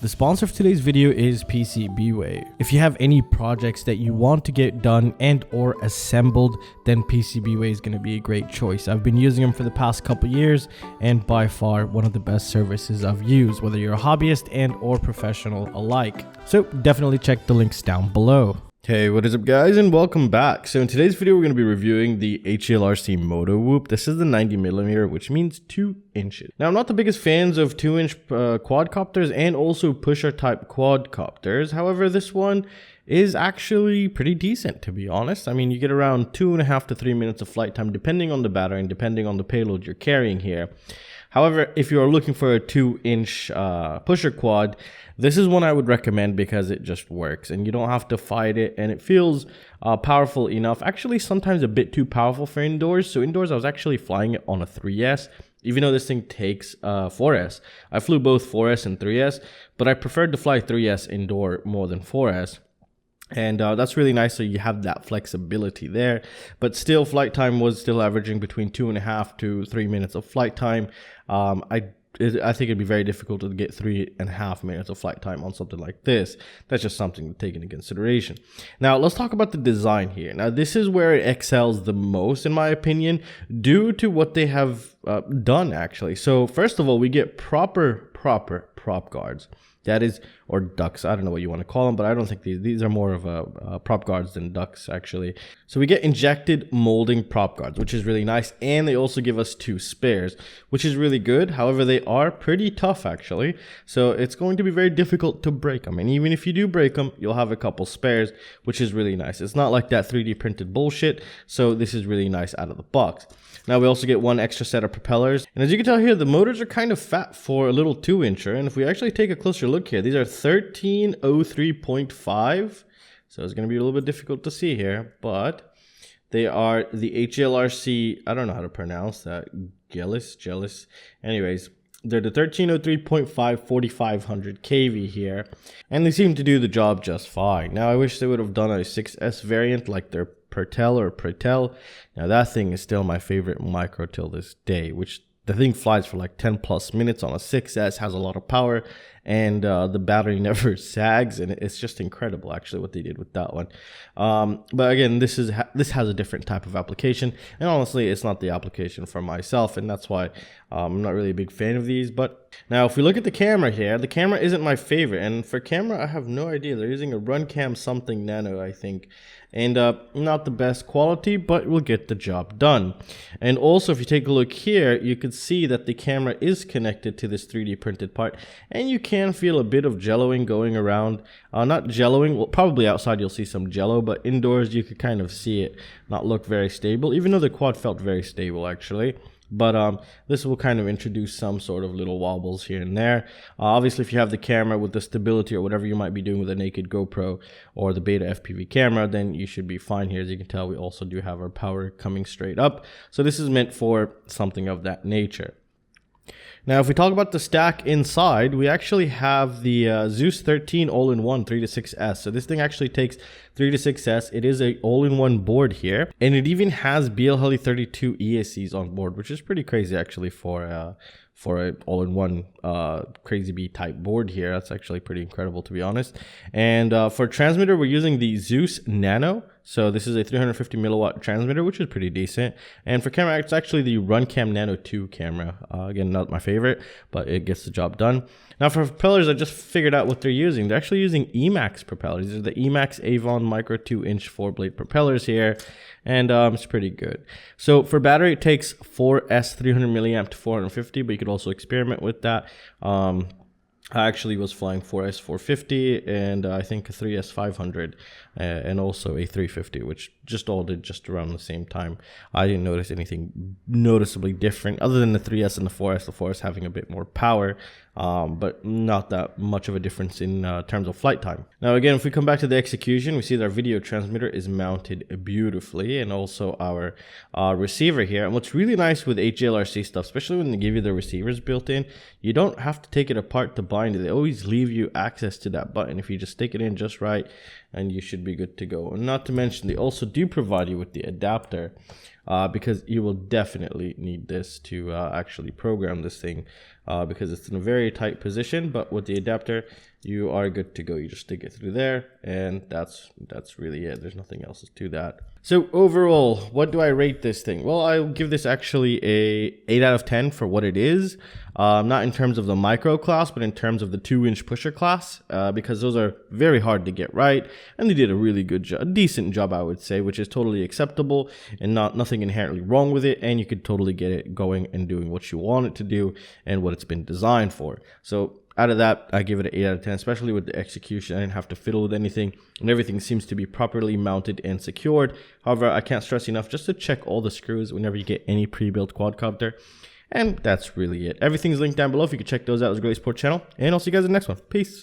The sponsor of today's video is PCBWay. If you have any projects that you want to get done and or assembled, then PCBWay is going to be a great choice. I've been using them for the past couple years and by far one of the best services I've used, whether you're a hobbyist and or professional alike. So definitely check the links down below. Hey, what is up guys, and welcome back. So in today's video we're going to be reviewing the HGLRC MotoWhoop. This is the 90mm, which means 2 inches. Now I'm not the biggest fans of 2-inch quadcopters and also pusher type quadcopters. However, this one is actually pretty decent, to be honest. I mean, you get around 2.5 to 3 minutes of flight time depending on the battery and depending on the payload you're carrying here. However, if you are looking for a 2-inch pusher quad, this is one I would recommend because it just works and you don't have to fight it, and it feels powerful enough. Actually, sometimes a bit too powerful for indoors. So indoors, I was actually flying it on a 3S, even though this thing takes 4S. I flew both 4S and 3S, but I preferred to fly 3S indoor more than 4S. And that's really nice, so you have that flexibility there. But still, flight time was still averaging between 2.5 to 3 minutes of flight time. I think it'd be very difficult to get 3.5 minutes of flight time on something like this. That's just something to take into consideration. Now, let's talk about the design here. Now, this is where it excels the most, in my opinion, due to what they have done, actually. So, first of all, we get proper prop guards. That is, or ducks, I don't know what you want to call them, but I don't think these are more of a prop guards than ducks, actually. So we get injected molding prop guards, which is really nice, and they also give us 2 spares, which is really good. However, they are pretty tough, actually, so it's going to be very difficult to break them, and even if you do break them, you'll have a couple spares, which is really nice. It's not like that 3D printed bullshit, so this is really nice out of the box. Now we also get 1 extra set of propellers, and as you can tell here, the motors are kind of fat for a little 2-incher, and if we actually take a closer look here, these are 1303.5, so it's going to be a little bit difficult to see here, but they are the HGLRC, I don't know how to pronounce that, jealous, anyways, they're the 1303.5 4500 kV here, and they seem to do the job just fine. Now I wish they would have done a 6S variant like their Pretel. Now that thing is still my favorite micro till this day, which the thing flies for like 10 plus minutes on a 6S, has a lot of power, and the battery never sags, and it's just incredible actually what they did with that one. But again, this has a different type of application, and honestly it's not the application for myself, and that's why I'm not really a big fan of these. But now if we look at the camera here, the camera isn't my favorite, and for camera I have no idea. They're using a Runcam something nano, I think, and not the best quality, but will get the job done. And also if you take a look here, you can see that the camera is connected to this 3D printed part, and you can feel a bit of jelloing going around. Not jelloing, well, probably outside you'll see some jello, but indoors you could kind of see it not look very stable, even though the quad felt very stable actually. But this will kind of introduce some sort of little wobbles here and there. Obviously, if you have the camera with the stability or whatever you might be doing with a naked GoPro or the Beta FPV camera, then you should be fine here. As you can tell, we also do have our power coming straight up. So this is meant for something of that nature. Now, if we talk about the stack inside, we actually have the Zeus 13 all-in-one 3 to 6S. So this thing actually takes 3 to 6S. It is a all-in-one board here, and it even has BL32 ESCs on board, which is pretty crazy actually for an all-in-one crazy bee type board here. That's actually pretty incredible, to be honest. And for transmitter, we're using the Zeus Nano. So this is a 350 milliwatt transmitter, which is pretty decent. And for camera, it's actually the Runcam Nano 2 camera. Again, not my favorite, but it gets the job done. Now for propellers, I just figured out what they're using. They're actually using Emax propellers. These are the Emax Avon Micro 2-inch 4-blade propellers here. And it's pretty good. So for battery, it takes 4S 300 milliamp to 450, but you could also experiment with that. I actually was flying 4S 450 and I think a 3S 500 and also a 350, which just all did just around the same time. I didn't notice anything noticeably different other than the 3S and the 4S having a bit more power, but not that much of a difference in terms of flight time. Now again, if we come back to the execution, we see that our video transmitter is mounted beautifully, and also our receiver here. And what's really nice with HGLRC stuff, especially when they give you the receivers built in, you don't have to take it apart to bind it. They always leave you access to that button if you just stick it in just right, and you should be good to go. And not to mention, they also do provide you with the adapter because you will definitely need this to actually program this thing, because it's in a very tight position. But with the adapter, you are good to go. You just stick it through there, and that's really it. There's nothing else to that. So overall, what do I rate this thing? Well, I'll give this actually a 8 out of 10 for what it is. Not in terms of the micro class, but in terms of the 2-inch pusher class, because those are very hard to get right, and they did a really good job, a decent job, I would say, which is totally acceptable and nothing inherently wrong with it, and you could totally get it going and doing what you want it to do and what it's been designed for. So out of that, I give it an 8 out of 10, especially with the execution. I didn't have to fiddle with anything, and everything seems to be properly mounted and secured. However, I can't stress enough just to check all the screws whenever you get any pre-built quadcopter. And that's really it. Everything's linked down below if you can check those out. It was a great support channel, and I'll see you guys in the next one. Peace.